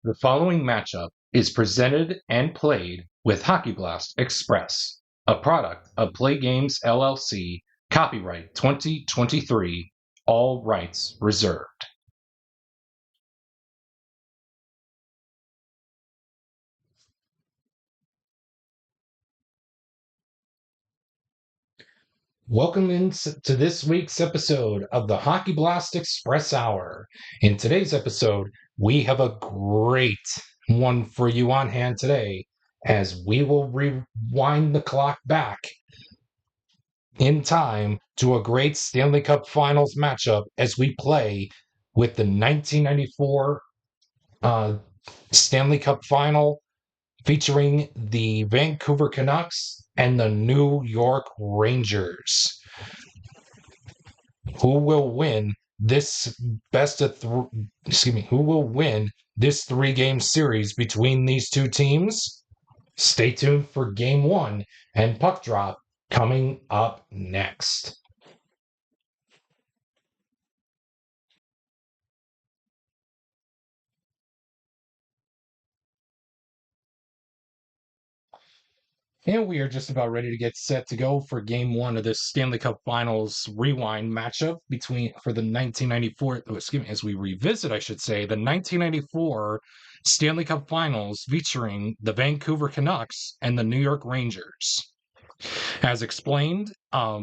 The following matchup is presented and played with Hockey Blast Express, a product of Play Games LLC, copyright 2023, all rights reserved. Welcome to this week's episode of the Hockey Blast Express Hour. In today's episode, we have a great one for you on hand today, as we will rewind the clock back in time to a great Stanley Cup Finals matchup as we play with the 1994 Stanley Cup Final featuring the Vancouver Canucks and the New York Rangers. Who will win this who will win this 3-game series between these two teams? Stay tuned for game 1 and puck drop coming up next. And we are just about ready to get set to go for game 1 of this Stanley Cup Finals Rewind matchup for the 1994, as we revisit, I should say, the 1994 Stanley Cup Finals featuring the Vancouver Canucks and the New York Rangers. As explained, prior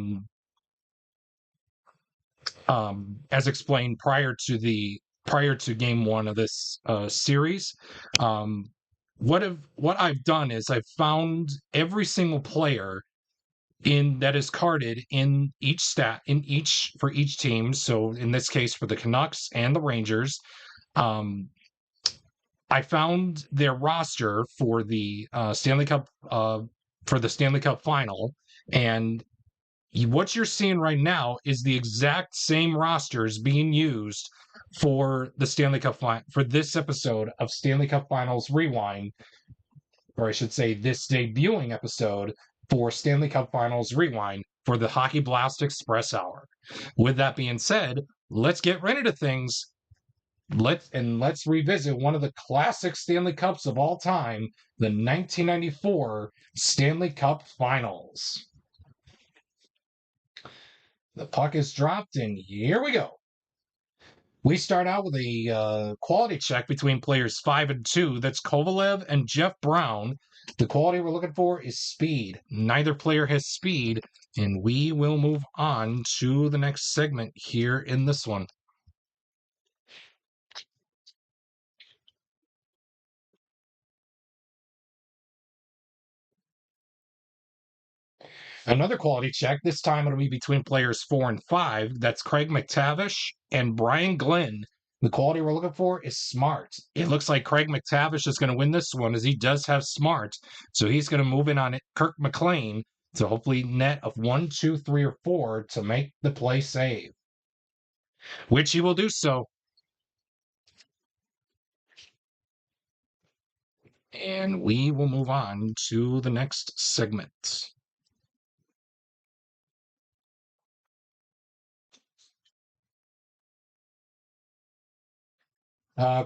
to game 1 of this series, what I've done is I've found every single player that is carded in for each team. So in this case, for the Canucks and the Rangers, I found their roster for the Stanley Cup Final, and what you're seeing right now is the exact same rosters being used for the Stanley Cup for this episode of Stanley Cup Finals Rewind, or I should say this debuting episode for Stanley Cup Finals Rewind for the Hockey Blast Express Hour. With that being said, let's get right into things. Let's revisit one of the classic Stanley Cups of all time, the 1994 Stanley Cup Finals. The puck is dropped, and here we go. We start out with a quality check between players 5 and 2. That's Kovalev and Jeff Brown. The quality we're looking for is speed. Neither player has speed, and we will move on to the next segment here in this one. Another quality check, this time it'll be between players 4 and 5. That's Craig McTavish and Brian Glenn. The quality we're looking for is smart. It looks like Craig McTavish is going to win this one, as he does have smart. So he's going to move in on it. Kirk McLean to hopefully net of 1, 2, 3, or 4 to make the play save, which he will do so. And we will move on to the next segment.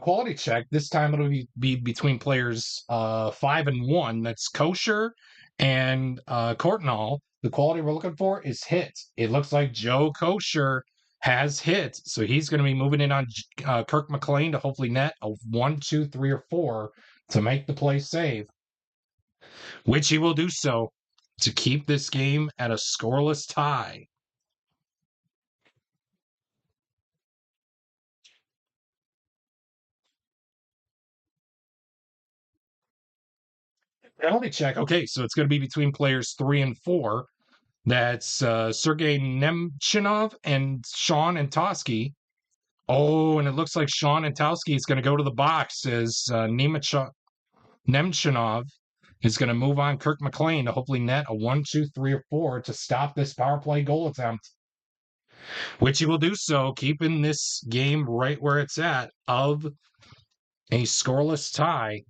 Quality check. This time it'll be between players 5 and 1. That's Kosher and Courtnall. The quality we're looking for is hit. It looks like Joe Kosher has hit, so he's going to be moving in on Kirk McLean to hopefully net a 1, 2, 3, or 4 to make the play save, which he will do so to keep this game at a scoreless tie. Penalty check. Okay, so it's going to be between players 3 and 4. That's Sergei Nemchinov and Sean Antosky. Oh, and it looks like Sean Antosky is going to go to the box as Nemchinov is going to move on Kirk McLean to hopefully net a 1, 2, 3, or 4 to stop this power play goal attempt, which he will do so, keeping this game right where it's at of a scoreless tie,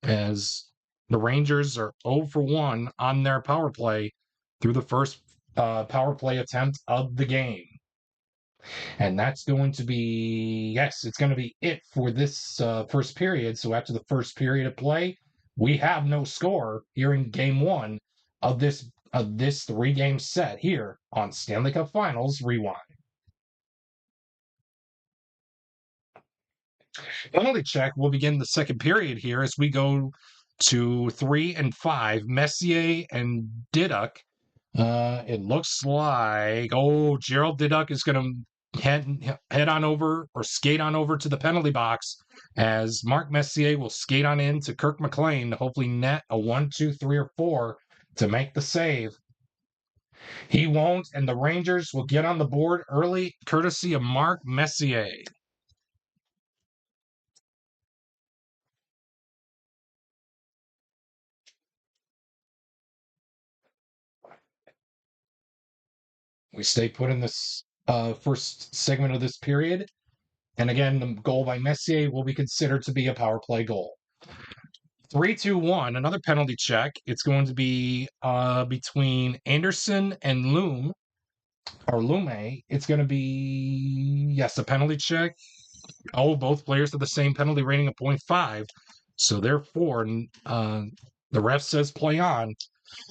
as the Rangers are 0 for 1 on their power play through the first power play attempt of the game. And that's going to be, yes, it's going to be it for this first period. So after the first period of play, we have no score here in game one of this 3-game set here on Stanley Cup Finals Rewind. Penalty check will begin the second period here as we go to 3 and 5. Messier and Diduck. It looks like Gerald Diduck is going to head on over or skate on over to the penalty box as Mark Messier will skate on in to Kirk McLean to hopefully net a 1, 2, 3, or 4 to make the save. He won't, and the Rangers will get on the board early, courtesy of Mark Messier. We stay put in this first segment of this period. And again, the goal by Messier will be considered to be a power play goal. 3-2-1, another penalty check. It's going to be between Anderson and Lume. It's going to be, yes, a penalty check. Both players have the same penalty rating of 0.5. So therefore, the ref says play on.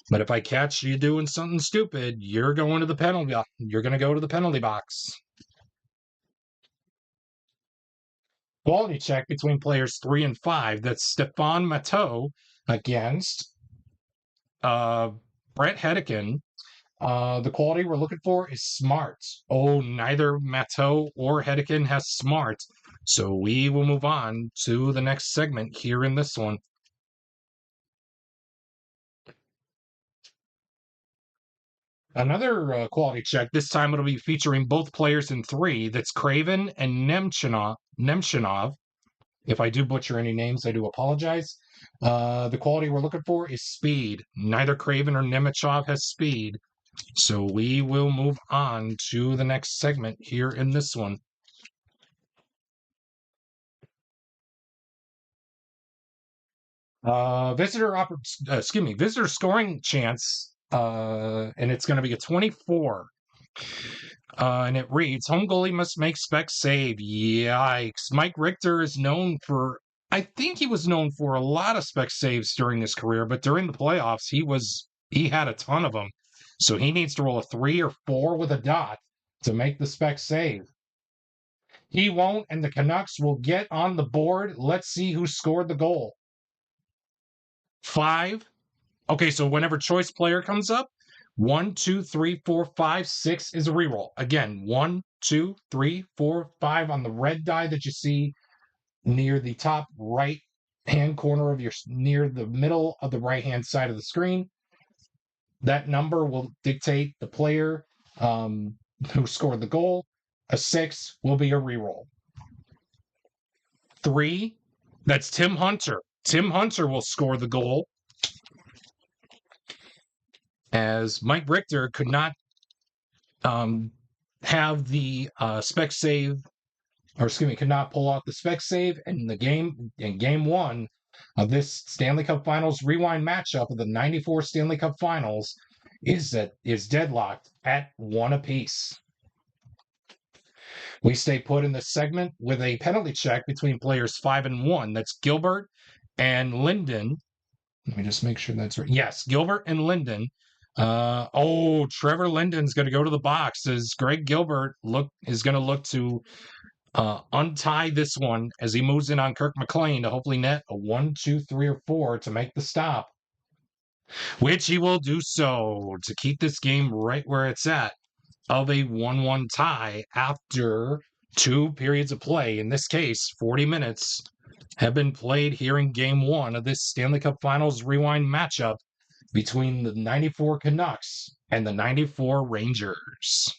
But if I catch you doing something stupid, you're going to the penalty box. You're going to go to the penalty box. Quality check between players 3 and 5. That's Stefan Matteau against Brett Hedican. The quality we're looking for is smart. Neither Matteau or Hedican has smart. So we will move on to the next segment here in this one. Another quality check. This time it'll be featuring both players in 3. That's Craven and Nemchinov. If I do butcher any names, I do apologize. The quality we're looking for is speed. Neither Craven or Nemechov has speed. So we will move on to the next segment here in this one. Visitor scoring chance, and it's going to be a 24. And it reads, home goalie must make spec save. Yikes. Mike Richter is known for, I think he was known for a lot of spec saves during his career, but during the playoffs, he had a ton of them. So he needs to roll a 3 or 4 with a dot to make the spec save. He won't, and the Canucks will get on the board. Let's see who scored the goal. 5. Okay, so whenever choice player comes up, 1, 2, 3, 4, 5, 6 is a reroll. Again, 1, 2, 3, 4, 5 on the red die that you see near the top right hand corner near the middle of the right hand side of the screen. That number will dictate the player who scored the goal. A 6 will be a reroll. 3, that's Tim Hunter. Tim Hunter will score the goal, as Mike Richter could not have the spec save, could not pull off the spec save in game 1 of this Stanley Cup Finals Rewind matchup of the 94 Stanley Cup Finals is deadlocked at 1 apiece. We stay put in this segment with a penalty check between players 5 and 1. That's Gilbert and Linden. Let me just make sure that's right. Yes, Gilbert and Linden. Trevor Linden's going to go to the box as Greg Gilbert is going to look to untie this one as he moves in on Kirk McLean to hopefully net a 1, 2, 3, or 4 to make the stop, which he will do so to keep this game right where it's at of a 1-1 tie after 2 periods of play. In this case, 40 minutes have been played here in game 1 of this Stanley Cup Finals Rewind matchup between the 94 Canucks and the 94 Rangers.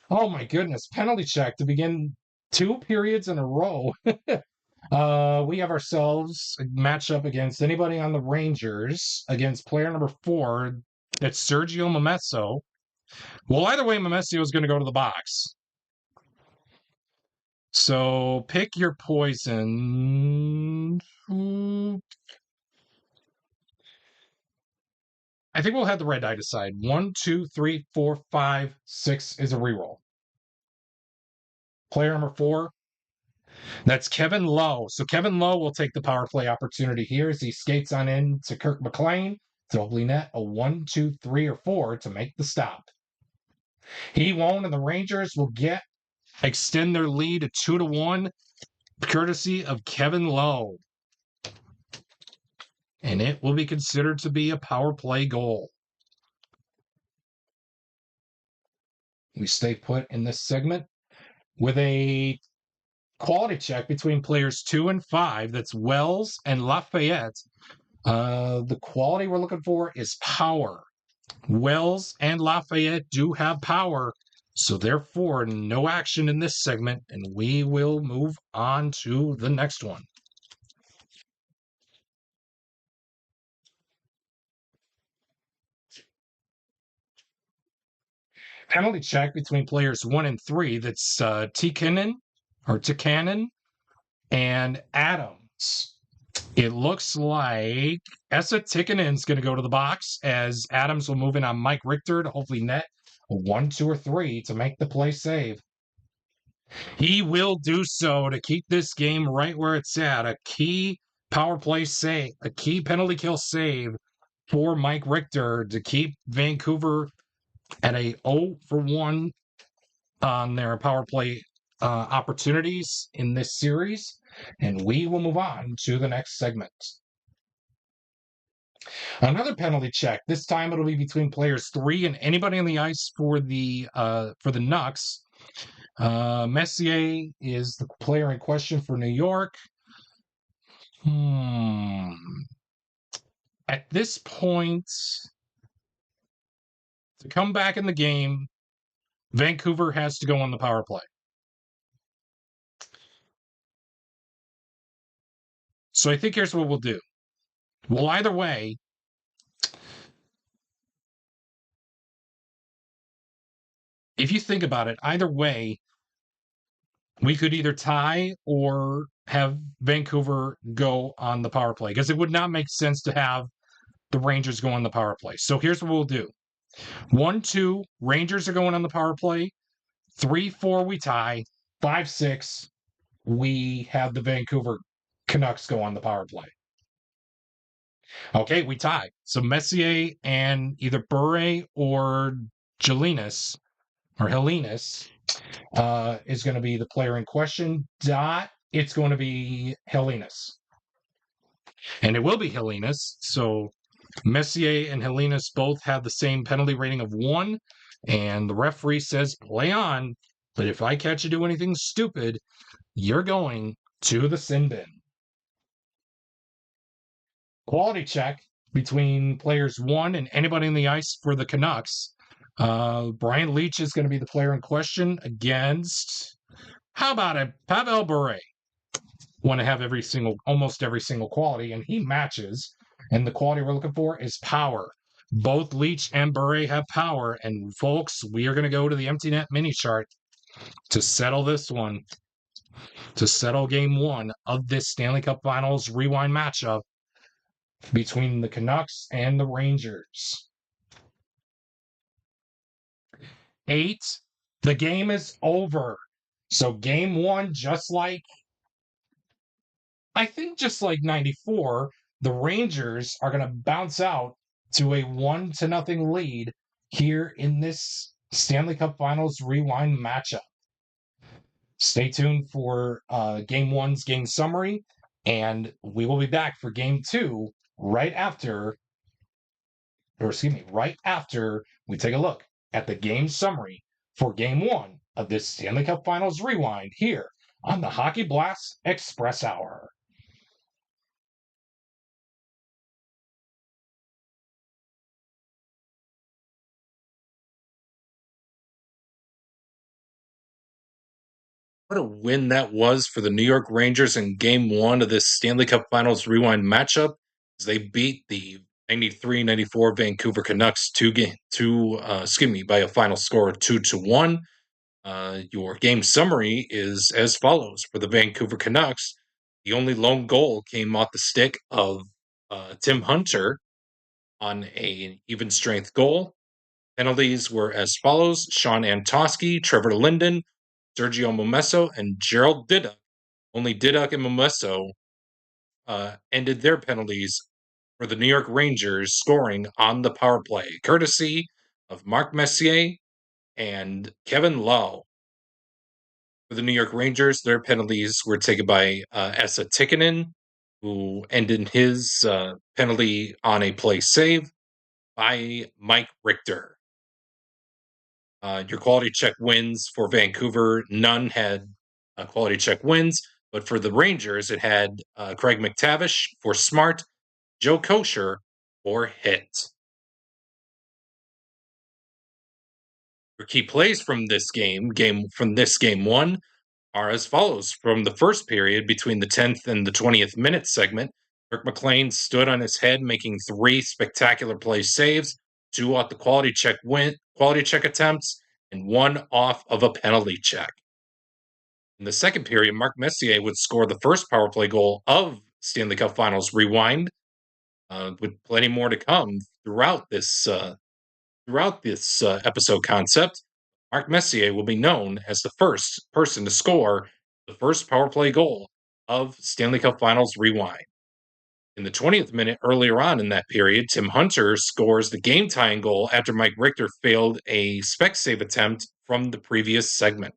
Oh my goodness, penalty check to begin 2 periods in a row. We have ourselves a matchup against anybody on the Rangers against player number 4. That's Sergio Momesso. Well, either way, Momesso is going to go to the box. So pick your poison. I think we'll have the red die decide. 1, 2, 3, 4, 5, 6 is a reroll. Player number 4, that's Kevin Lowe. So Kevin Lowe will take the power play opportunity here as he skates on in to Kirk McLean to hopefully net a 1, 2, 3, or 4 to make the stop. He won't, and the Rangers will extend their lead to 2-1, courtesy of Kevin Lowe. And it will be considered to be a power play goal. We stay put in this segment with a quality check between players 2 and 5. That's Wells and Lafayette. The quality we're looking for is power. Wells and Lafayette do have power, so therefore no action in this segment, and we will move on to the next one. Penalty check between players 1 and 3. That's Tikkanen and Adams. It looks like Esa Tikkanen's going to go to the box as Adams will move in on Mike Richter to hopefully net a 1, 2, or 3 to make the play save. He will do so to keep this game right where it's at. A key power play save, a key penalty kill save for Mike Richter to keep Vancouver at a 0-for-1 on their power play opportunities in this series. And we will move on to the next segment. Another penalty check. This time it'll be between players 3 and anybody on the ice for the Canucks. Messier is the player in question for New York. At this point, to come back in the game, Vancouver has to go on the power play. So I think here's what we'll do. Well, either way, if you think about it, either way, we could either tie or have Vancouver go on the power play because it would not make sense to have the Rangers go on the power play. So here's what we'll do. 1, 2, Rangers are going on the power play. 3, 4, we tie. 5, 6, we have the Vancouver Canucks go on the power play. Okay, we tie. So Messier and either Bure or Jelinas or Helenas is going to be the player in question. It's going to be Helenas. And it will be Helenas. So Messier and Helenas both have the same penalty rating of 1. And the referee says, play on. But if I catch you do anything stupid, you're going to the sin bin. Quality check between players 1 and anybody on the ice for the Canucks. Brian Leetch is going to be the player in question against, how about it, Pavel Bure. Want to have almost every single quality, and he matches. And the quality we're looking for is power. Both Leetch and Bure have power, and folks, we are going to go to the empty net mini chart to settle this one, to settle game 1 of this Stanley Cup Finals Rewind matchup between the Canucks and the Rangers. 8, the game is over. So game 1, just like 94, the Rangers are going to bounce out to a 1-0 lead here in this Stanley Cup Finals Rewind matchup. Stay tuned for game 1's game summary, and we will be back for game 2 right after we take a look at the game summary for game 1 of this Stanley Cup Finals Rewind here on the Hockey Blast Express Hour. What a win that was for the New York Rangers in game 1 of this Stanley Cup Finals Rewind matchup as they beat the 93-94 Vancouver Canucks by a final score of 2-1. Your game summary is as follows. For the Vancouver Canucks, the only lone goal came off the stick of Tim Hunter, on an even strength goal. Penalties were as follows: Sean Antosky, Trevor Linden, Sergio Momesso, and Gerald Diduck. Only Diduck and Momesso ended their penalties for the New York Rangers scoring on the power play, courtesy of Mark Messier and Kevin Lowe. For the New York Rangers, their penalties were taken by Esa Tikkanen, who ended his penalty on a play save by Mike Richter. Your quality check wins for Vancouver, none had quality check wins, but for the Rangers, it had Craig McTavish for smart, Joe Kosher for hit. Your key plays from this game one, are as follows. From the first period, between the 10th and the 20th minute segment, Kirk McLean stood on his head, making 3 spectacular play saves, 2 off the quality check attempts, and 1 off of a penalty check. In the second period, Mark Messier would score the first power play goal of Stanley Cup Finals Rewind, with plenty more to come throughout this episode concept. Mark Messier will be known as the first person to score the first power play goal of Stanley Cup Finals Rewind. In the 20th minute earlier on in that period, Tim Hunter scores the game-tying goal after Mike Richter failed a spec save attempt from the previous segment.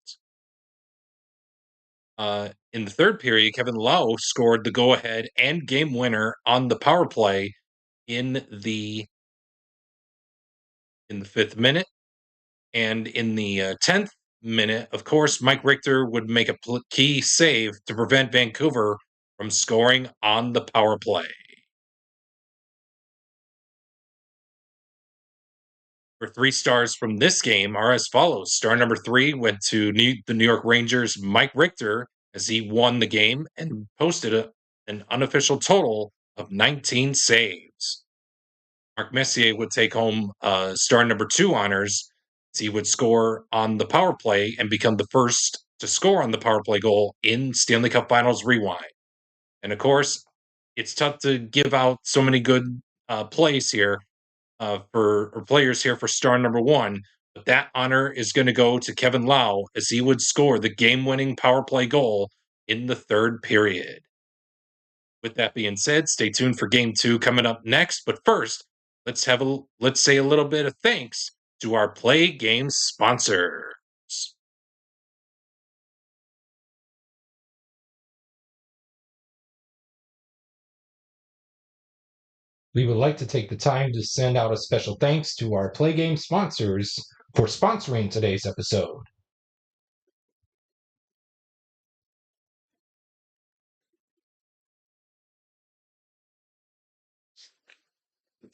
In the third period, Kevin Lowe scored the go-ahead and game winner on the power play in the 5th minute. And in the 10th minute, of course, Mike Richter would make a key save to prevent Vancouver from scoring on the power play. For 3 stars from this game are as follows. Star number 3 went to the New York Rangers' Mike Richter as he won the game and posted an unofficial total of 19 saves. Mark Messier would take home star number 2 honors. He would score on the power play and become the first to score on the power play goal in Stanley Cup Finals Rewind. And of course, it's tough to give out so many good plays here for players here for star number 1, but that honor is going to go to Kevin Lowe as he would score the game-winning power play goal in the 3rd period. With that being said, stay tuned for Game 2 coming up next. But first, let's say a little bit of thanks to our Play Game sponsors. We would like to take the time to send out a special thanks to our Play Game sponsors for sponsoring today's episode.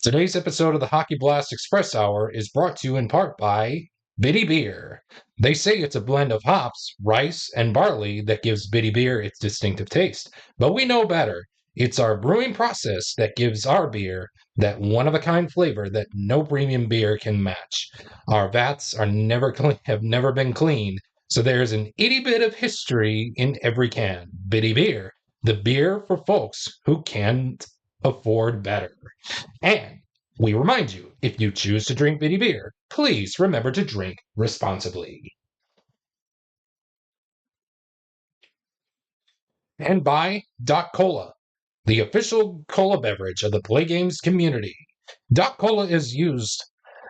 Today's episode of the Hockey Blast Express Hour is brought to you in part by Bitty Beer. They say it's a blend of hops, rice, and barley that gives Bitty Beer its distinctive taste. But we know better. It's our brewing process that gives our beer that one-of-a-kind flavor that no premium beer can match. Our vats have never been cleaned, so there's an itty bit of history in every can. Bitty Beer, the beer for folks who can't afford better. And we remind you, if you choose to drink Bitty Beer, please remember to drink responsibly. And by Doc Cola, the official cola beverage of the Play Games community. Doc Cola uses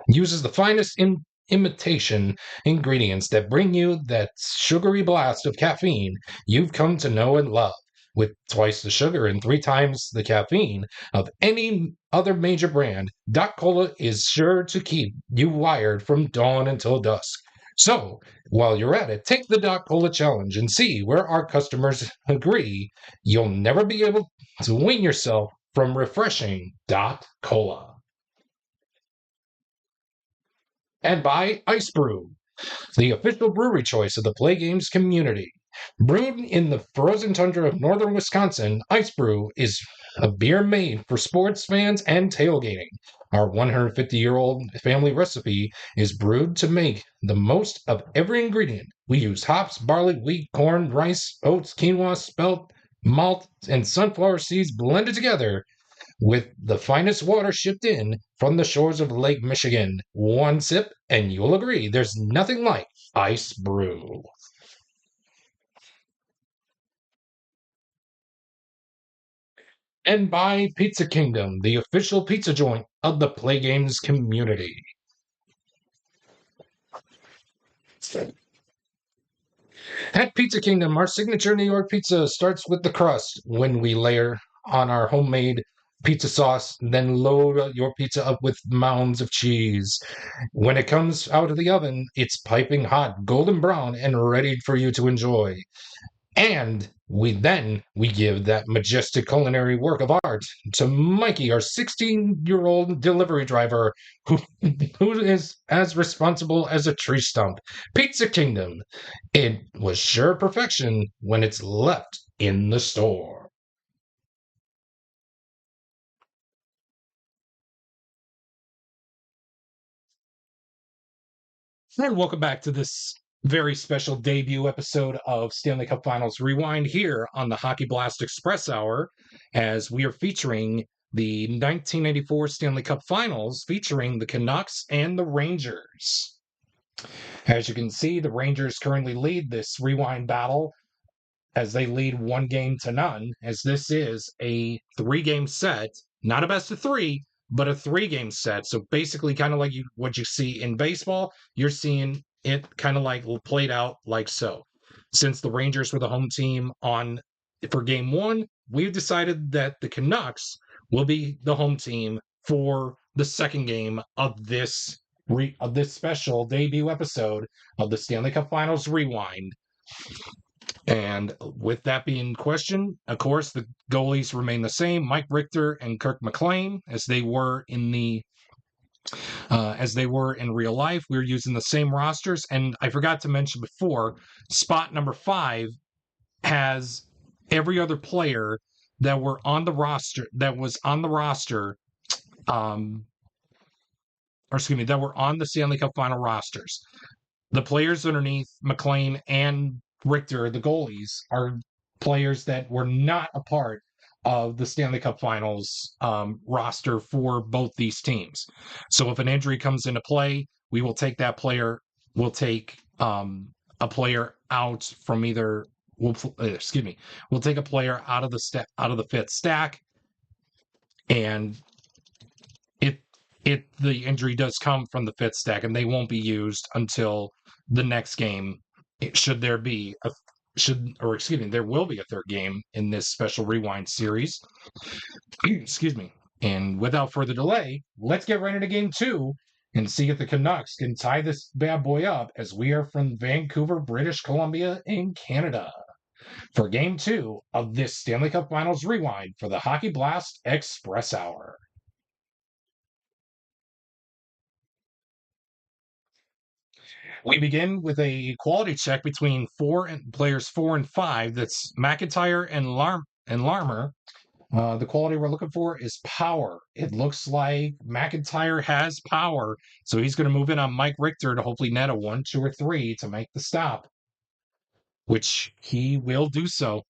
the finest imitation ingredients that bring you that sugary blast of caffeine you've come to know and love. With twice the sugar and 3 times the caffeine of any other major brand, Doc Cola is sure to keep you wired from dawn until dusk. So, while you're at it, take the Doc Cola challenge and see where our customers agree you'll never be able to wean yourself from refreshing Doc Cola. And by Ice Brew, the official brewery choice of the Play Games community. Brewed in the frozen tundra of northern Wisconsin, Ice Brew is a beer made for sports fans and tailgating. Our 150-year-old family recipe is brewed to make the most of every ingredient. We use hops, barley, wheat, corn, rice, oats, quinoa, spelt, malt, and sunflower seeds blended together with the finest water shipped in from the shores of Lake Michigan. One sip, and you'll agree there's nothing like ice brew. And by Pizza Kingdom, the official pizza joint of the Play Games community. At Pizza Kingdom, our signature New York pizza starts with the crust when we layer on our homemade pizza sauce, then load your pizza up with mounds of cheese. When it comes out of the oven, it's piping hot, golden brown, and ready for you to enjoy. And we give that majestic culinary work of art to Mikey, our 16-year-old delivery driver, who, who is as responsible as a tree stump. Pizza Kingdom. It was sure perfection when it's left in the store. And welcome back to this very special debut episode of Stanley Cup Finals Rewind here on the Hockey Blast Express Hour, as we are featuring the 1994 Stanley Cup Finals featuring the Canucks and the Rangers. As you can see, the Rangers currently lead this rewind battle as they lead 1-0, as this is a 3-game set, not a best of 3, but a 3-game set. So basically, kind of like what you see in baseball, you're seeing it kind of like played out like so. Since the Rangers were the home team on for game 1, we've decided that the Canucks will be the home team for the second game of this special debut episode of the Stanley Cup Finals Rewind. And with that being questioned, of course, the goalies remain the same: Mike Richter and Kirk McLean, as they were in real life. We're using the same rosters, and I forgot to mention before, spot number 5 has every other player that were on the roster that were on the Stanley Cup final rosters. The players underneath McLean and Richter, the goalies, are players that were not a part of the Stanley Cup Finals roster for both these teams. So if an injury comes into play, we will take that player. We'll take a player out from either. We'll take a player out of the fifth stack, and if the injury does come from the fifth stack, and they won't be used until the next game, should there be a there will be a third game in this special rewind series. Excuse me. And without further delay, let's get right into game 2 and see if the Canucks can tie this bad boy up, as we are from Vancouver, British Columbia in Canada, for game 2 of this Stanley Cup Finals Rewind for the Hockey Blast Express Hour. We begin with a quality check between players 4 and 5. That's McIntyre and Larmer. The quality we're looking for is power. It looks like McIntyre has power, so he's going to move in on Mike Richter to hopefully net a 1, 2, or 3 to make the stop, which he will do so.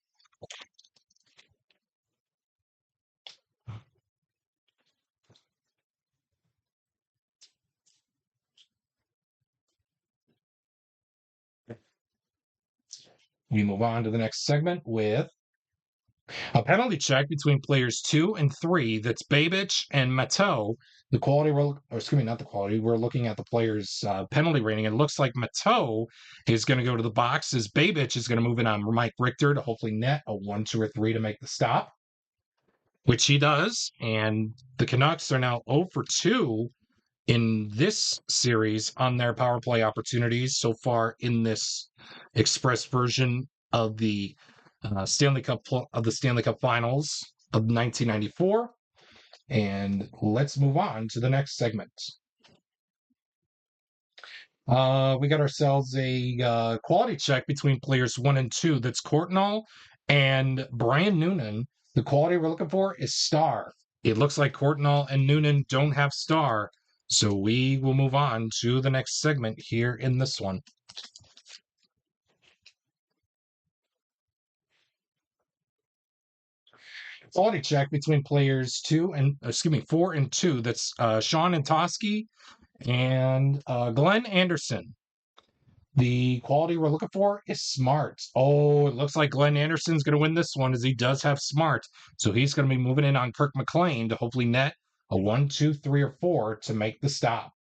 We move on to the next segment with a penalty check between players 2 and 3. That's Babich and Mateau. The quality, not the quality. We're looking at the players' penalty rating. It looks like Mateau is going to go to the box, as Babich is going to move in on Mike Richter to hopefully net a 1, 2, or 3 to make the stop, which he does. And the Canucks are now 0 for 2 in this series on their power play opportunities so far in this express version of the Stanley Cup Finals of 1994. And let's move on to the next segment. We got ourselves a quality check between players 1 and 2. That's Courtnall and Brian Noonan. The quality we're looking for is star. It looks like Courtnall and Noonan don't have star, so we will move on to the next segment here in this one. Quality check between players 4 and 2. That's Sean Antosky and Glenn Anderson. The quality we're looking for is smart. Oh, it looks like Glenn Anderson's going to win this one as he does have smart. So he's going to be moving in on Kirk McLean to hopefully net a 1, 2, 3, or 4 to make the stop.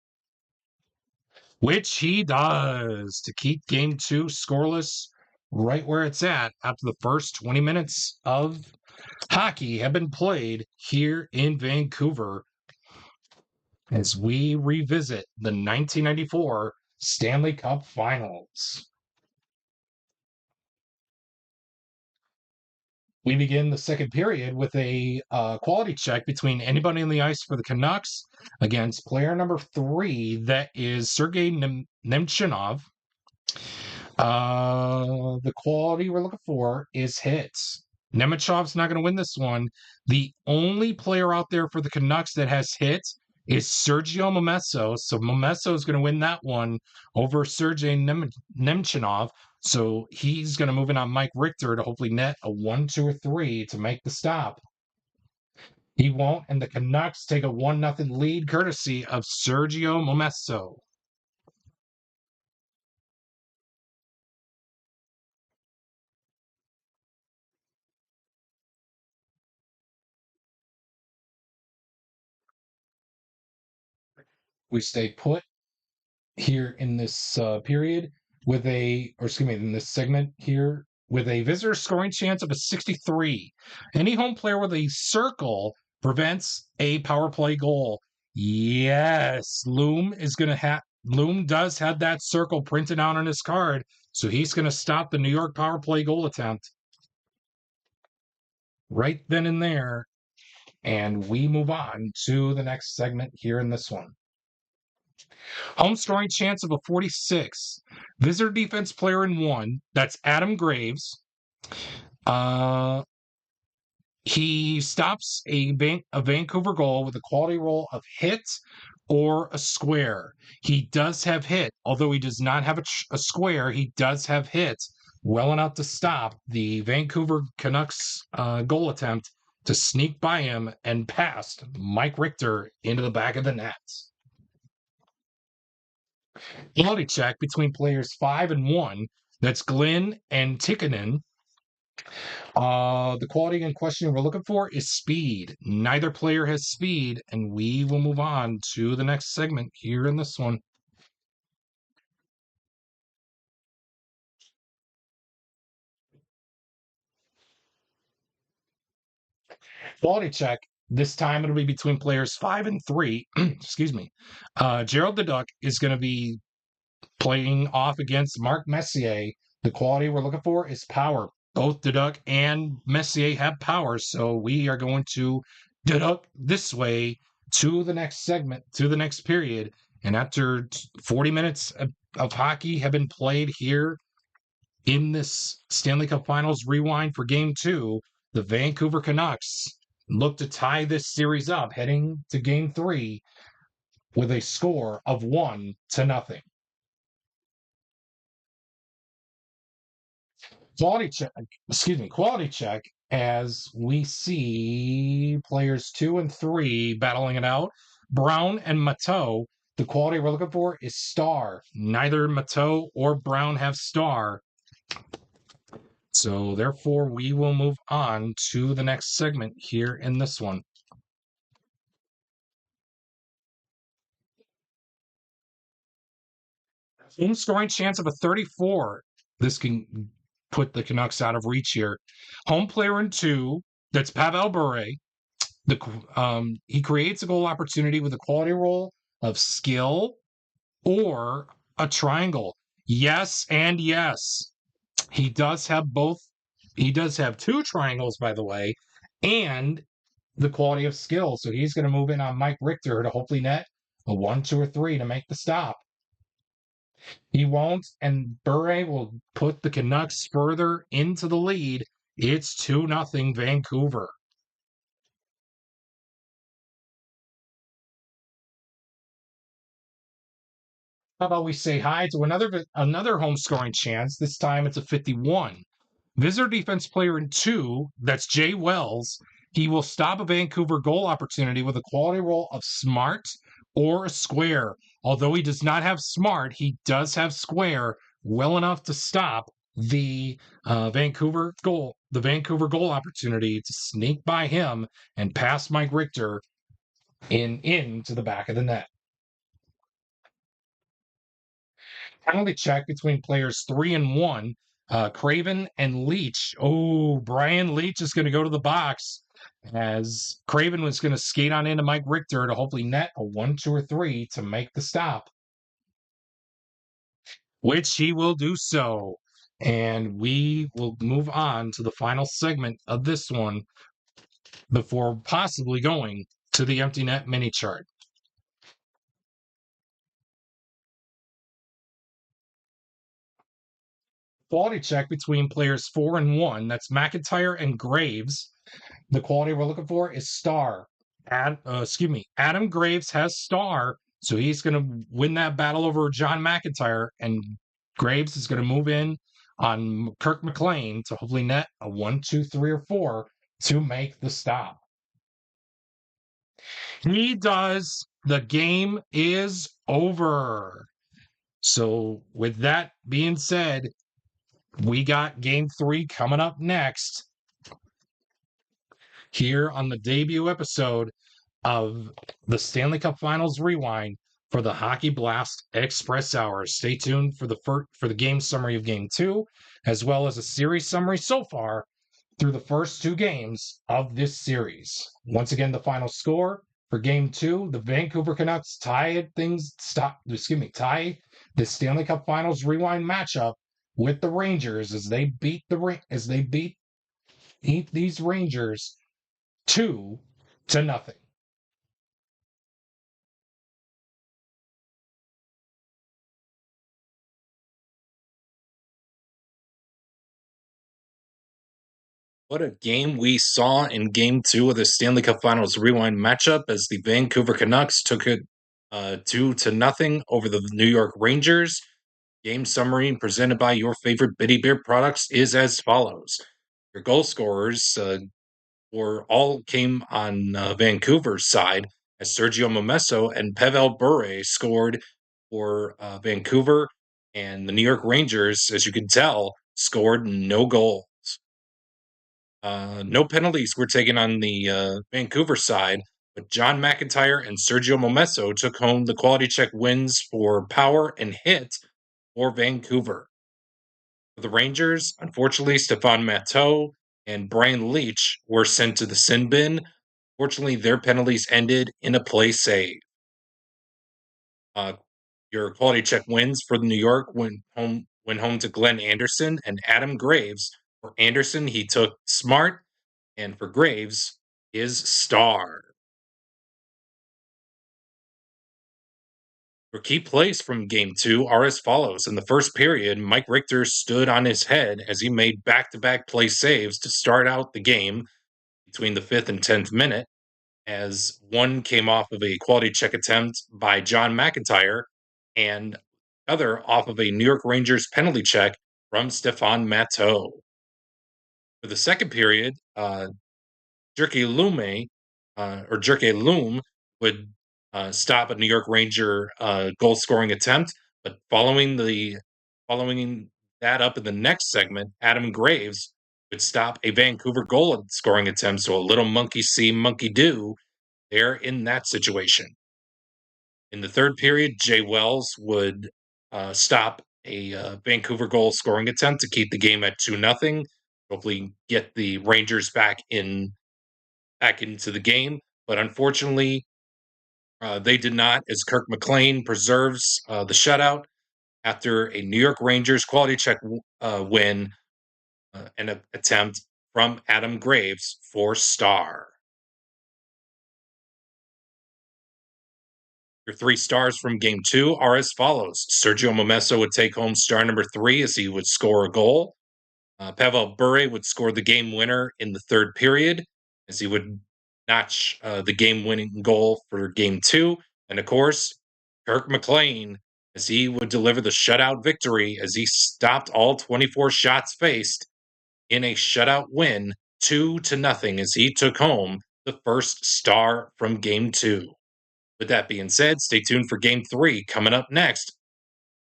Which he does to keep game 2 scoreless right where it's at after the first 20 minutes of hockey have been played here in Vancouver as we revisit the 1994 Stanley Cup Finals. We begin the second period with a quality check between anybody on the ice for the Canucks against player number 3, that is Sergei Nemchinov. The quality we're looking for is hits. Nemechov's not going to win this one. The only player out there for the Canucks that has hits is Sergio Momesso. So Momesso is going to win that one over Sergei Nemchinov. So he's going to move in on Mike Richter to hopefully net a 1, 2, or 3 to make the stop. He won't, and the Canucks take a 1-0 lead courtesy of Sergio Momesso. We stay put here in this period in this segment here with a visitor scoring chance of a 63. Any home player with a circle prevents a power play goal. Yes, Loom does have that circle printed out on his card, so he's going to stop the New York power play goal attempt right then and there. And we move on to the next segment here in this one. Home scoring chance of a 46. Visitor defense player in 1. That's Adam Graves. He stops a Vancouver goal with a quality roll of hit or a square. He does have hit, although he does not have a square. He does have hit well enough to stop the Vancouver Canucks goal attempt to sneak by him and past Mike Richter into the back of the net. Quality check between players 5 and 1. That's Glenn and Tikkanen. The quality in question we're looking for is speed. Neither player has speed, and we will move on to the next segment here in this one. Quality check. This time it'll be between players 5 and 3. Excuse me. Gerald the Duck is going to be playing off against Mark Messier. The quality we're looking for is power. Both Duck and Messier have power, so we are going to Duck this way to the next segment, to the next period. And after 40 minutes of hockey have been played here in this Stanley Cup Finals Rewind for Game 2, the Vancouver Canucks look to tie this series up heading to Game 3 with a score of 1-0. Quality check as we see players 2 and 3 battling it out. Brown and Mateau. The quality we're looking for is star. Neither Mateau or Brown have star. So therefore, we will move on to the next segment here in this one. Home scoring chance of a 34. This can put the Canucks out of reach here. Home player in 2. That's Pavel Bure. He creates a goal opportunity with a quality roll of skill or a triangle. Yes and yes. He does have both. He does have 2 triangles, by the way, and the quality of skill. So he's going to move in on Mike Richter to hopefully net a 1, 2, or 3 to make the stop. He won't, and Bure will put the Canucks further into the lead. It's 2-0 Vancouver. How about we say hi to another home scoring chance? This time it's a 51. Visitor defense player in 2, that's Jay Wells. He will stop a Vancouver goal opportunity with a quality roll of smart or a square. Although he does not have smart, he does have square well enough to stop the Vancouver goal opportunity to sneak by him and pass Mike Richter into the back of the net. Penalty check between players 3 and 1. Craven and Leach. Oh, Brian Leach is going to go to the box as Craven was going to skate on into Mike Richter to hopefully net a 1, 2, or 3 to make the stop, which he will do so. And we will move on to the final segment of this one before possibly going to the empty net mini chart. Quality check between players 4 and 1. That's McIntyre and Graves. The quality we're looking for is star. Adam Graves has star, so he's going to win that battle over John McIntyre, and Graves is going to move in on Kirk McLean to hopefully net a 1, 2, 3, or 4 to make the stop. He does. The game is over. So, with that being said, we got game 3 coming up next here on the debut episode of the Stanley Cup Finals Rewind for the Hockey Blast Express Hour. Stay tuned for the game summary of Game 2, as well as a series summary so far through the first 2 games of this series. Once again, the final score for Game 2: the Vancouver Canucks tie the Stanley Cup Finals Rewind matchup with the Rangers as they beat these Rangers 2-0. What a game we saw in Game 2 of the Stanley Cup Finals Rewind matchup as the Vancouver Canucks took it 2-0 over the New York Rangers. Game summary presented by your favorite Bitty Beer products is as follows. Your goal scorers all came on Vancouver's side as Sergio Momesso and Pavel Bure scored for Vancouver, and the New York Rangers, as you can tell, scored no goals. No penalties were taken on the Vancouver side, but John McIntyre and Sergio Momesso took home the quality check wins for power and hit for Vancouver. For the Rangers, unfortunately, Stéphane Matteau and Brian Leach were sent to the sin bin. Fortunately, their penalties ended in a play save. Your quality check wins for New York went home to Glenn Anderson and Adam Graves. For Anderson, he took smart, and for Graves, is star. Your key plays from Game 2 are as follows. In the first period, Mike Richter stood on his head as he made back-to-back play saves to start out the game between the 5th and 10th minute, as one came off of a quality check attempt by John McIntyre and other off of a New York Rangers penalty check from Stéphane Matteau. For the second period, Jerke Loom would stop a New York Ranger goal scoring attempt, but following that up in the next segment, Adam Graves would stop a Vancouver goal scoring attempt. So a little monkey see, monkey do there in that situation. In the third period, Jay Wells would stop a Vancouver goal scoring attempt to keep the game at 2-0. Hopefully, get the Rangers back into the game. But unfortunately, they did not, as Kirk McLean preserves the shutout after a New York Rangers quality check win and an attempt from Adam Graves for star. Your 3 stars from Game 2 are as follows. Sergio Momesso would take home star number 3 as he would score a goal. Pavel Bure would score the game winner in the third period as he would notch the game-winning goal for Game 2. And, of course, Kirk McLean as he would deliver the shutout victory as he stopped all 24 shots faced in a shutout win 2-0 as he took home the first star from Game 2. With that being said, stay tuned for Game 3 coming up next.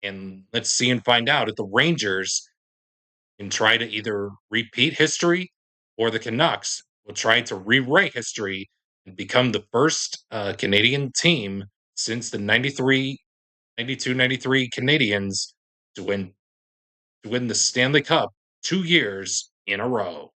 And let's see and find out if the Rangers can try to either repeat history or the Canucks will try to rewrite history and become the first Canadian team since the 92-93 Canadiens to win the Stanley Cup 2 years in a row.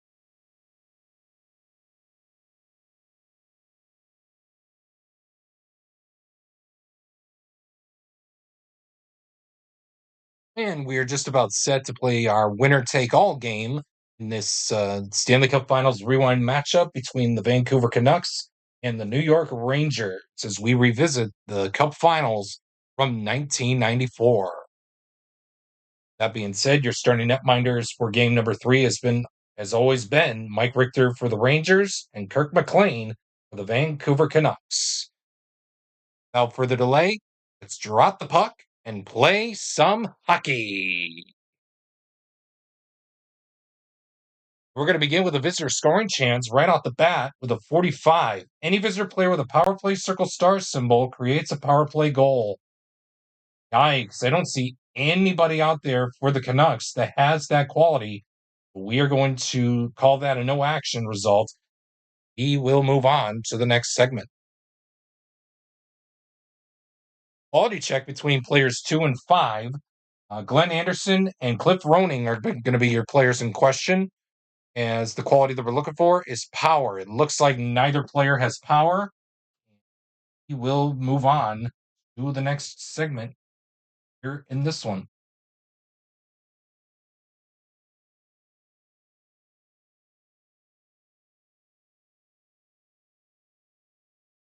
And we are just about set to play our winner take all game in this Stanley Cup Finals Rewind matchup between the Vancouver Canucks and the New York Rangers as we revisit the Cup Finals from 1994. That being said, your starting netminders for game number 3 has always been Mike Richter for the Rangers and Kirk McLean for the Vancouver Canucks. Without further delay, let's drop the puck and play some hockey. We're going to begin with a visitor scoring chance right off the bat with a 45. Any visitor player with a power play circle star symbol creates a power play goal. Yikes, I don't see anybody out there for the Canucks that has that quality. We are going to call that a no action result. We will move on to the next segment. Quality check between players 2 and 5. Glenn Anderson and Cliff Roning are going to be your players in question, as the quality that we're looking for is power. It looks like neither player has power. We will move on to the next segment here in this one.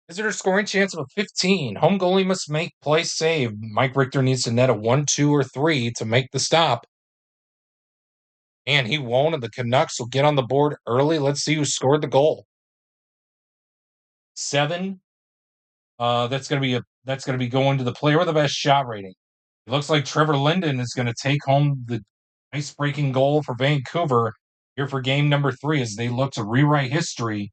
Visitor scoring chance of a 15. Home goalie must make play save. Mike Richter needs to net a 1, 2, or 3 to make the stop. And he won't, and the Canucks will get on the board early. Let's see who scored the goal. 7. That's going to be going to the player with the best shot rating. It looks like Trevor Linden is going to take home the ice-breaking goal for Vancouver here for game number 3 as they look to rewrite history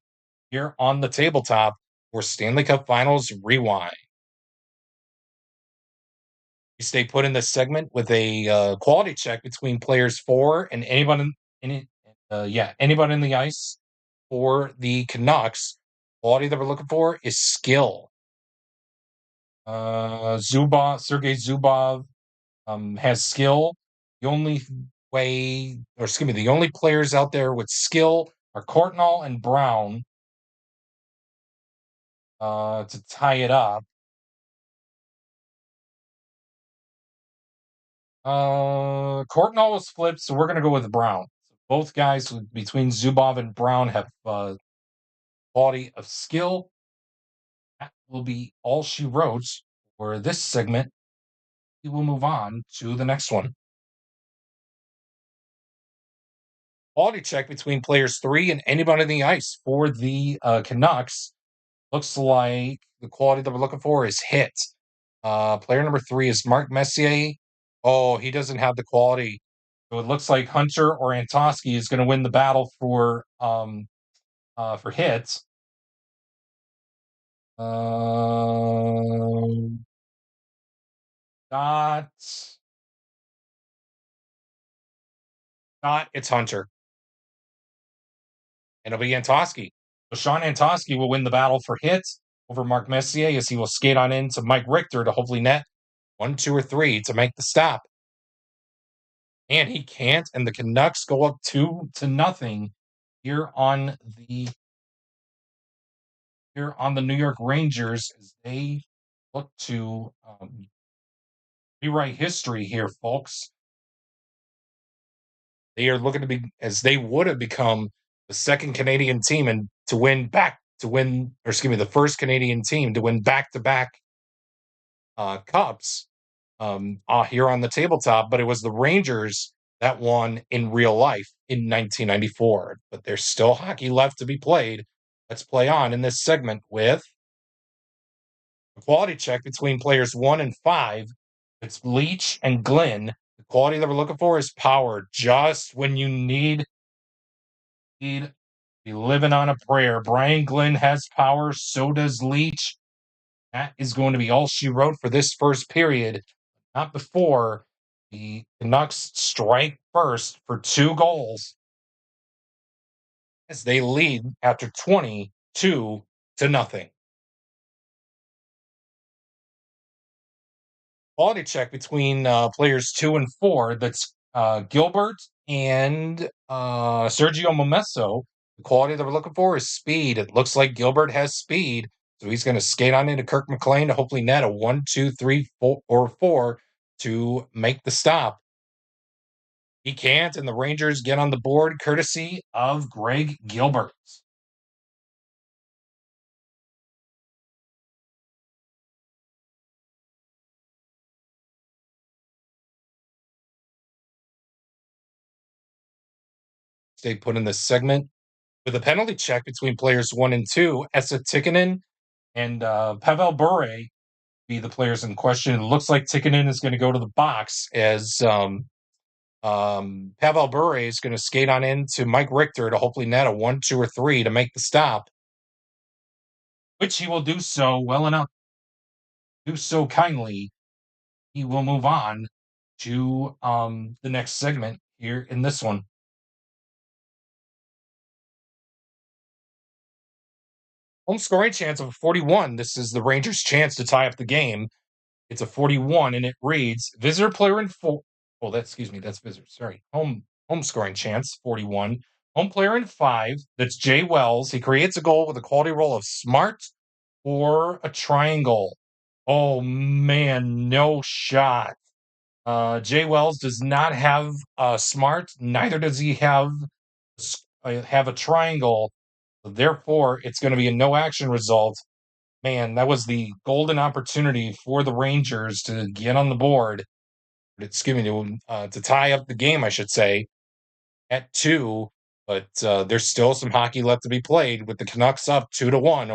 here on the tabletop for Stanley Cup Finals Rewind. We stay put in this segment with a quality check between players 4 and anybody in the ice for the Canucks. Quality that we're looking for is skill. Sergei Zubov has skill. The only players out there with skill are Courtnall and Brown to tie it up. Courtnall was flipped, so we're going to go with Brown. Both guys between Zubov and Brown have quality of skill. That will be all she wrote for this segment. We will move on to the next one. Quality check between players 3 and anybody on the ice for the Canucks. Looks like the quality that we're looking for is hit. Player number 3 is Mark Messier. Oh, he doesn't have the quality. So it looks like Hunter or Antosky is going to win the battle for hits. It's Hunter. And it'll be Antosky. So Sean Antosky will win the battle for hits over Mark Messier as he will skate on into Mike Richter to hopefully net 1, 2, or 3 to make the stop. And he can't, and the Canucks go up 2-0 here on the New York Rangers as they look to rewrite history here, folks. They are looking to be, as they would have become the second Canadian team and the first Canadian team to win back-to-back cups here on the tabletop, but it was the Rangers that won in real life in 1994. But there's still hockey left to be played. Let's play on in this segment with a quality check between players 1 and 5. It's Leach and Glenn. The quality that we're looking for is power. Just when you need Be living on a prayer. Brian Glenn has power, so does Leach. That is going to be all she wrote for this first period. Not before the Canucks strike first for 2 goals as they lead after 22-0. Quality check between players 2 and 4. That's Gilbert and Sergio Momesso. The quality that we're looking for is speed. It looks like Gilbert has speed, so he's going to skate on into Kirk McLean to hopefully net a 1, 2, 3, 4, or 4 to make the stop. He can't, and the Rangers get on the board courtesy of Greg Gilbert. Stay put in this segment with a penalty check between players 1 and 2. Esa Tikkanen and Pavel Bure be the players in question. It looks like Tikkanen is going to go to the box as Pavel Bure is going to skate on into Mike Richter to hopefully net a 1, 2, or 3 to make the stop, which he will do so well enough, do so kindly. He will move on to the next segment here in this one. Home scoring chance of 41. This is the Rangers' chance to tie up the game. It's a 41, and it reads visitor player in 4. Oh, that's visitor. Sorry. Home scoring chance, 41. Home player in 5. That's Jay Wells. He creates a goal with a quality roll of Smart or a triangle. Oh man, no shot. Jay Wells does not have Smart. Neither does he have a triangle. Therefore, it's going to be a no action result. Man, that was the golden opportunity for the Rangers to get on the board. Excuse me, to tie up the game, I should say, at 2. But there's still some hockey left to be played with the Canucks up 2-1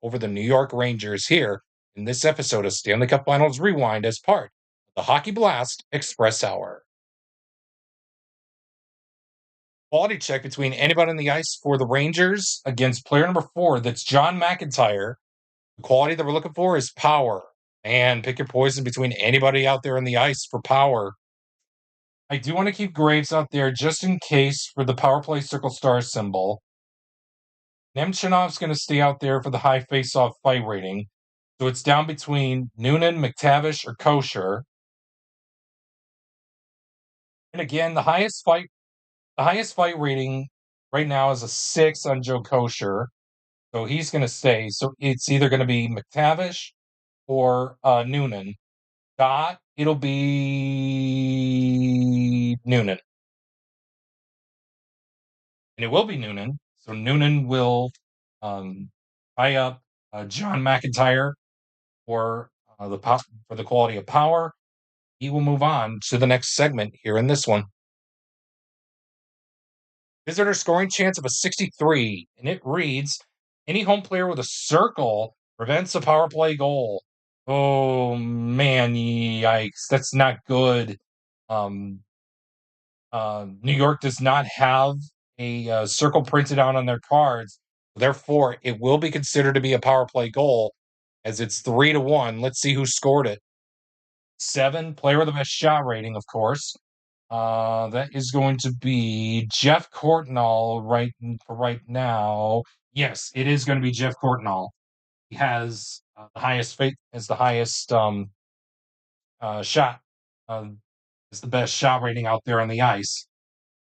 over the New York Rangers here in this episode of Stanley Cup Finals Rewind as part of the Hockey Blast Express Hour. Quality check between anybody on the ice for the Rangers against player number 4. That's John McIntyre. The quality that we're looking for is power. And pick your poison between anybody out there on the ice for power. I do want to keep Graves out there just in case for the power play circle star symbol. Nemchinov's going to stay out there for the high face-off fight rating. So it's down between Noonan, McTavish, or Kosher. And again, the highest fight rating right now is a 6 on Joe Kosher. So he's going to stay. So it's either going to be McTavish or Noonan. It'll be Noonan. And it will be Noonan. So Noonan will tie up John McIntyre for the quality of power. He will move on to the next segment here in this one. Visitor scoring chance of a 63, and it reads, any home player with a circle prevents a power play goal. Oh man, yikes! That's not good. New York does not have a circle printed out on their cards. Therefore, it will be considered to be a power play goal as it's 3-1. Let's see who scored it. 7, player with the best shot rating, of course. That is going to be Jeff Courtnall right now. Yes, it is going to be Jeff Courtnall. He has the highest shot. Is the best shot rating out there on the ice.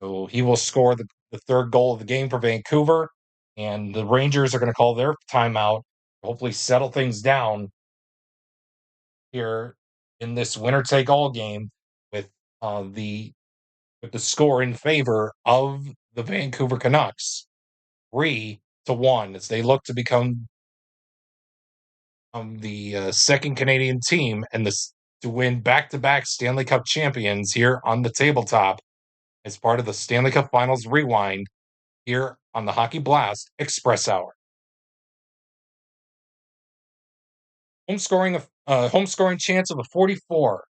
So he will score the 3rd goal of the game for Vancouver, and the Rangers are going to call their timeout, hopefully settle things down here in this winner-take-all game with the score in favor of the Vancouver Canucks, 3-1, as they look to become the second Canadian team and to win back-to-back Stanley Cup champions here on the tabletop as part of the Stanley Cup Finals Rewind here on the Hockey Blast Express Hour. Home scoring chance of a 44.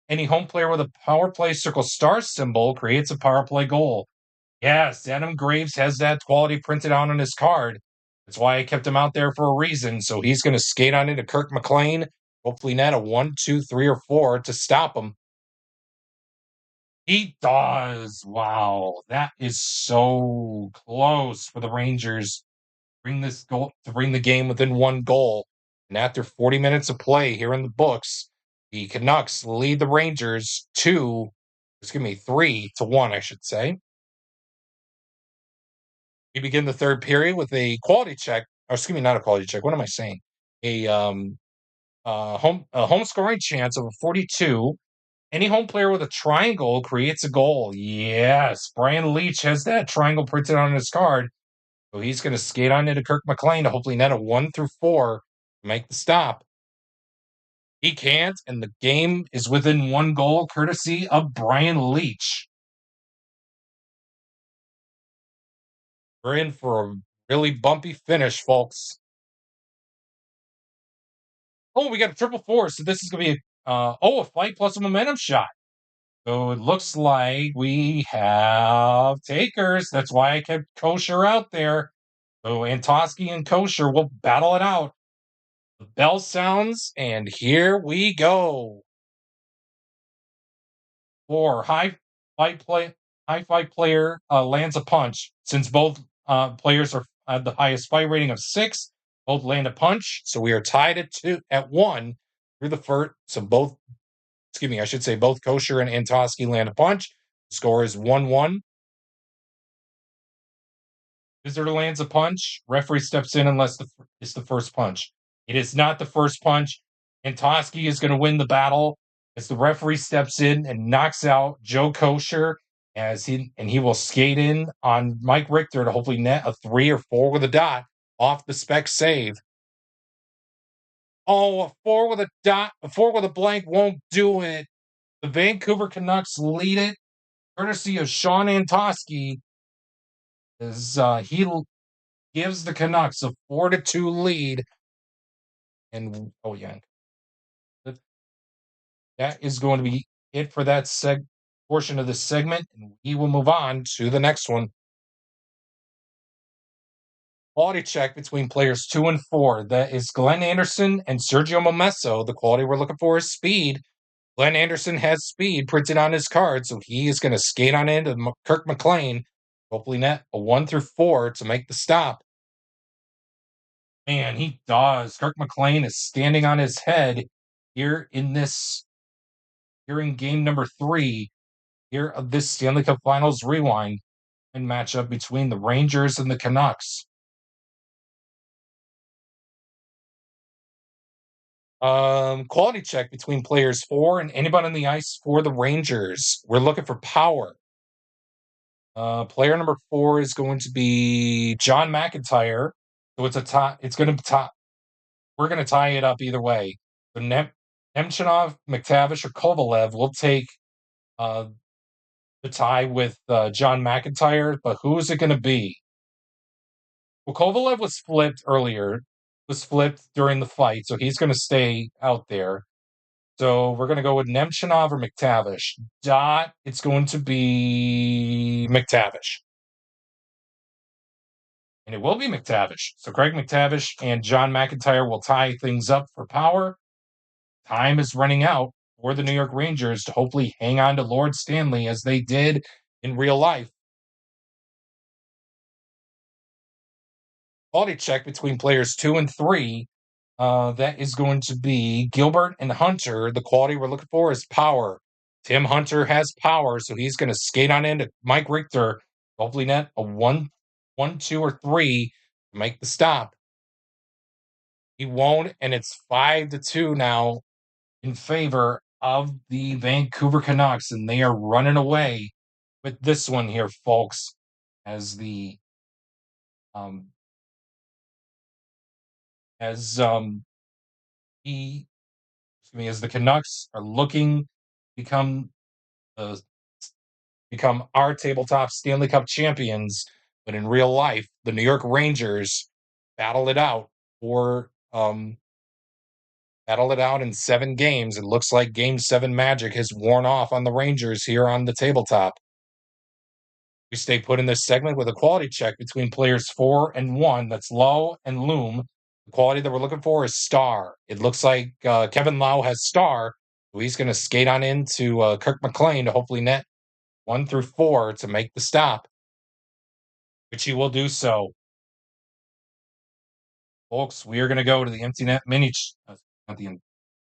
Any home player with a power play circle star symbol creates a power play goal. Yes, Adam Graves has that quality printed out on his card. That's why I kept him out there for a reason. So he's going to skate on into Kirk McLean. Hopefully, net a 1, 2, 3, or 4 to stop him. He does. Wow, that is so close for the Rangers. Bring this goal to bring the game within one goal. And after 40 minutes of play here in the books, the Canucks lead the Rangers 3-1, I should say. We begin the third period with a quality check. Or excuse me, not a quality check. What am I saying? A home scoring chance of a 42. Any home player with a triangle creates a goal. Yes, Brian Leach has that triangle printed on his card. So he's going to skate on into Kirk McLean to hopefully net a 1 through 4 to make the stop. He can't, and the game is within one goal, courtesy of Brian Leach. We're in for a really bumpy finish, folks. Oh, we got a triple four, so this is going to be a fight plus a momentum shot. So it looks like we have takers. That's why I kept Kosher out there. So Antoski and Kosher will battle it out. The bell sounds, and here we go. For high five player lands a punch. Since both players are the highest fight rating of 6, both land a punch. So we are tied at 1 through the first. So both, excuse me, I should say both Kosher and Antoski land a punch. The score is 1-1. Visitor lands a punch. Referee steps in unless it's the first punch. It is not the first punch. Antoski is going to win the battle as the referee steps in and knocks out Joe Kosher he will skate in on Mike Richter to hopefully net a 3 or 4 with a dot off the spec save. Oh, a 4 with a dot, a 4 with a blank won't do it. The Vancouver Canucks lead it, courtesy of Sean Antoski, as he gives the Canucks a 4-2 lead. And oh yeah, that is going to be it for that portion of this segment, and we will move on to the next one. Quality check between players 2 and 4. That is Glenn Anderson and Sergio Momesso. The quality we're looking for is speed. Glenn Anderson has speed printed on his card, so he is going to skate on into Kirk McLean. Hopefully, net a 1 through 4 to make the stop. Man, he does. Kirk McLean is standing on his head here in game number 3 here of this Stanley Cup Finals Rewind and matchup between the Rangers and the Canucks. Quality check between players 4 and anybody on the ice for the Rangers. We're looking for power. Player number 4 is going to be John McIntyre. So it's a tie. It's going to tie. We're going to tie it up either way. So Nemchinov, McTavish, or Kovalev will take the tie with John McIntyre. But who is it going to be? Well, Kovalev was flipped earlier. Was flipped during the fight, so he's going to stay out there. So we're going to go with Nemchinov or McTavish. Dot, it's going to be McTavish. And it will be McTavish. So Craig McTavish and John McIntyre will tie things up for power. Time is running out for the New York Rangers to hopefully hang on to Lord Stanley as they did in real life. Quality check between players 2 and 3. That is going to be Gilbert and Hunter. The quality we're looking for is power. Tim Hunter has power, so he's going to skate on into Mike Richter. Hopefully, net a 1, 2, or 3 to make the stop. He won't, and it's 5-2 now in favor of the Vancouver Canucks, and they are running away with this one here, folks. As the as he as the Canucks are looking become uh, become our tabletop Stanley Cup champions, but in real life, the New York Rangers battle it out in 7 games. It looks like Game 7 magic has worn off on the Rangers here on the tabletop. We stay put in this segment with a quality check between players 4 and 1. That's Lowe and Loom. The quality that we're looking for is star. It looks like Kevin Lowe has star. So he's going to skate on into Kirk McLean to hopefully net 1 through 4 to make the stop, which he will do so. Folks, we are going to go to the empty net mini, not the,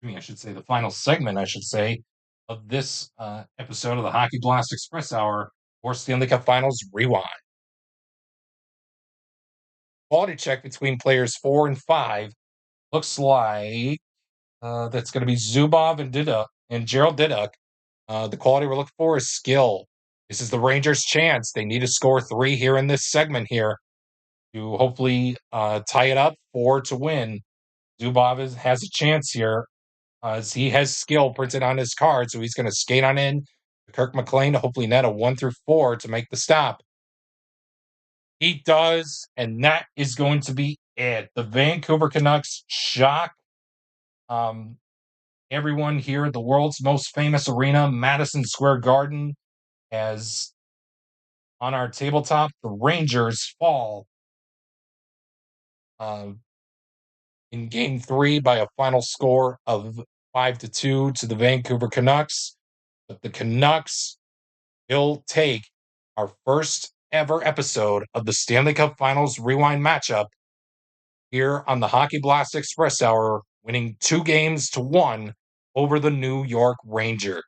I should say the final segment, I should say, of this episode of the Hockey Blast Express Hour for Stanley Cup Finals Rewind. Quality check between players 4 and 5 looks like that's going to be Zubov and Diduck and Gerald Diduck. The quality we're looking for is skill. This is the Rangers' chance. They need to score 3 here in this segment here to hopefully tie it up 4 to win. Zubov has a chance here as he has skill printed on his card, so he's going to skate on in to Kirk McLean to hopefully net a 1 through 4 to make the stop. He does, and that is going to be it. The Vancouver Canucks shock everyone here at the world's most famous arena, Madison Square Garden, as on our tabletop, the Rangers fall in Game 3 by a final score of 5-2 to the Vancouver Canucks. But the Canucks will take our first ever episode of the Stanley Cup Finals Rewind matchup here on the Hockey Blast Express Hour, winning 2-1 over the New York Rangers.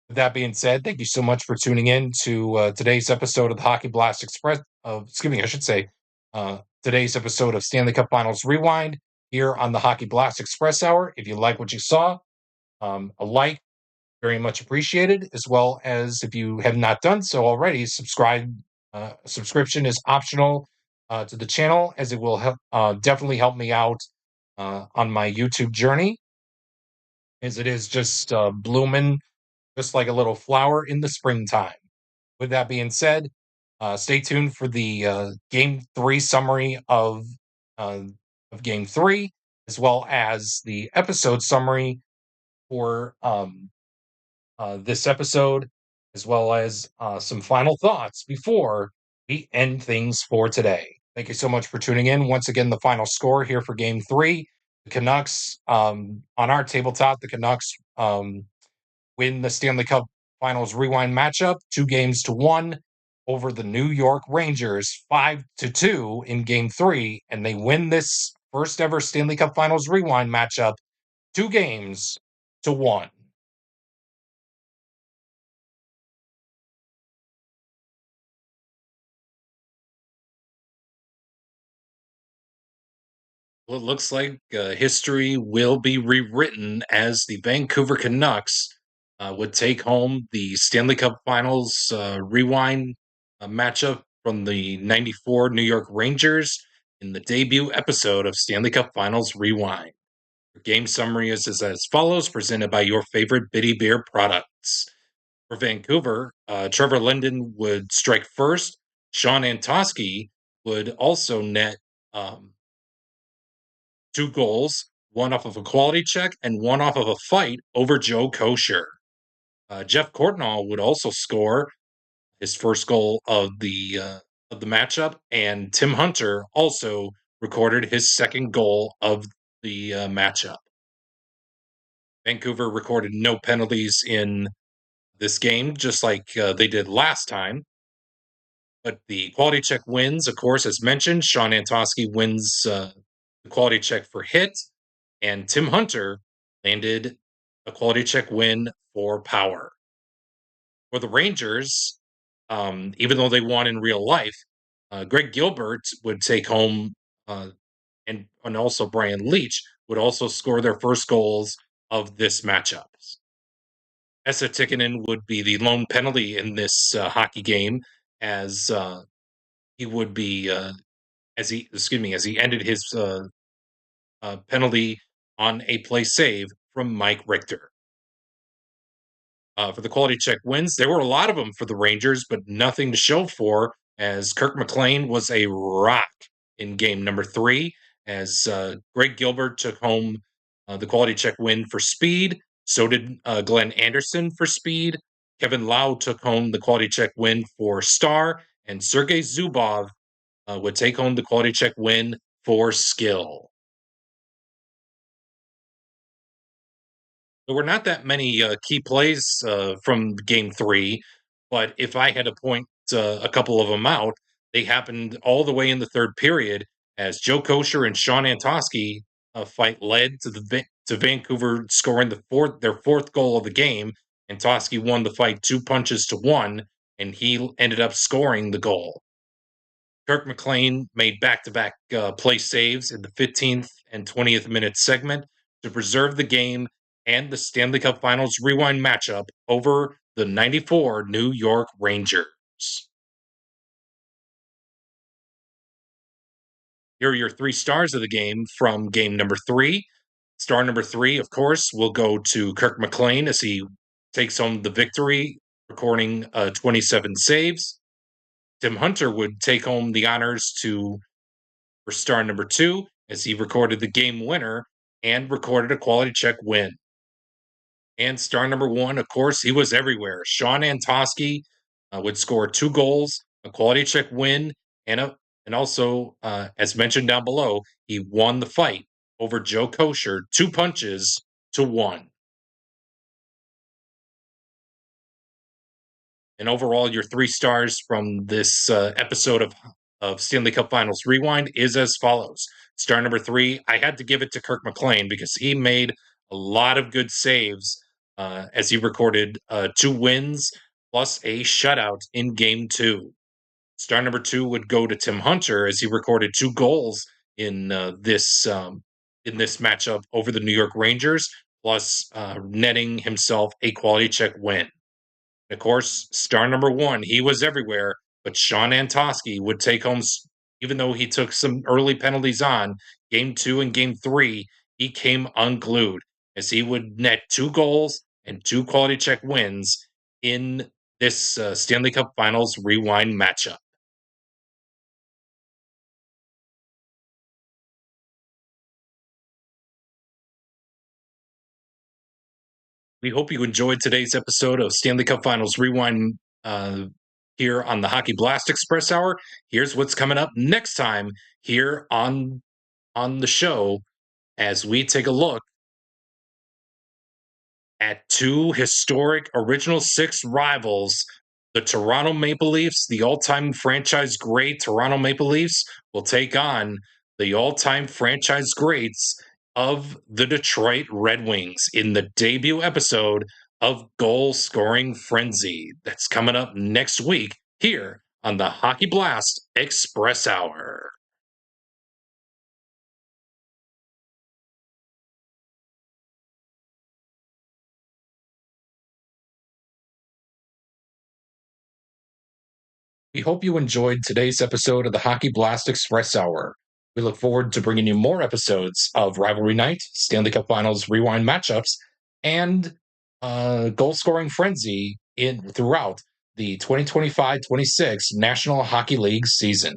With that being said, thank you so much for tuning in to today's episode of the Hockey Blast Express. Today's episode of Stanley Cup Finals Rewind here on the Hockey Blast Express Hour. If you like what you saw, a like, very much appreciated, as well as if you have not done so already, subscribe. Subscription is optional to the channel, as it will definitely help me out on my YouTube journey, as it is just blooming just like a little flower in the springtime. With that being said, stay tuned for the Game 3 summary of Game 3, as well as the episode summary for this episode, as well as some final thoughts before we end things for today. Thank you so much for tuning in. Once again, the final score here for Game 3. The Canucks, on our tabletop, the Canucks win the Stanley Cup Finals Rewind matchup 2-1 over the New York Rangers 5-2 in Game 3, and they win this first ever Stanley Cup Finals Rewind matchup 2-1. Well, it looks like history will be rewritten as the Vancouver Canucks would take home the Stanley Cup Finals Rewind matchup from the '94 New York Rangers in the debut episode of Stanley Cup Finals Rewind. Your game summary is as follows, presented by your favorite Bitty Beer products. For Vancouver, Trevor Linden would strike first. Sean Antosky would also net 2 goals, one off of a quality check and one off of a fight over Joe Kosher. Jeff Courtnall would also score his first goal of the matchup, and Tim Hunter also recorded his second goal of the matchup. Vancouver recorded no penalties in this game, just like they did last time. But the quality check wins, of course, as mentioned. Sean Antosky wins the quality check for hit, and Tim Hunter landed a quality check win for power. For the Rangers, even though they won in real life, Greg Gilbert would take home, and also Brian Leach would also score their first goals of this matchup. Esa Tikkanen would be the lone penalty in this hockey game, as he would be as he ended his penalty on a play save from Mike Richter. For the quality check wins, there were a lot of them for the Rangers, but nothing to show for, as Kirk McLean was a rock in game number 3, as Greg Gilbert took home the quality check win for speed. So did Glenn Anderson for speed. Kevin Lau took home the quality check win for Star, and Sergei Zubov would take home the quality check win for Skill. There were not that many key plays from game three, but if I had to point a couple of them out, they happened all the way in the third period as Joe Kosher and Sean Antosky fight led to Vancouver scoring their fourth goal of the game. Antosky won the fight 2-1, and he ended up scoring the goal. Kirk McLean made back-to-back play saves in the 15th and 20th minute segment to preserve the game and the Stanley Cup Finals Rewind matchup over the '94 New York Rangers. Here are your 3 stars of the game from game number 3. Star number 3, of course, will go to Kirk McLean as he takes home the victory, recording 27 saves. Tim Hunter would take home the honors for star number 2 as he recorded the game winner and recorded a quality check win. And star number 1, of course, he was everywhere. Sean Antosky would score 2 goals, a quality check win, and also, as mentioned down below, he won the fight over Joe Kosher 2-1. And overall, your 3 stars from this episode of Stanley Cup Finals Rewind is as follows. Star number 3, I had to give it to Kirk McLean because he made a lot of good saves as he recorded 2 wins plus a shutout in game 2. Star number 2 would go to Tim Hunter as he recorded 2 goals in this matchup over the New York Rangers, plus netting himself a quality check win. Of course, star number 1, he was everywhere, but Sean Antosky would take home, even though he took some early penalties on game 2 and game 3, he came unglued as he would net 2 goals and 2 quality check wins in this Stanley Cup Finals Rewind matchup. We hope you enjoyed today's episode of Stanley Cup Finals Rewind here on the Hockey Blast Express Hour. Here's what's coming up next time here on the show as we take a look at 2 historic Original Six rivals. The Toronto Maple Leafs, the all-time franchise great Toronto Maple Leafs, will take on the all-time franchise greats of the Detroit Red Wings in the debut episode of Goal Scoring Frenzy. That's coming up next week here on the Hockey Blast Express Hour. We hope you enjoyed today's episode of the Hockey Blast Express Hour. We look forward to bringing you more episodes of Rivalry Night, Stanley Cup Finals Rewind matchups, and goal scoring frenzy throughout the 2025-26 National Hockey League season.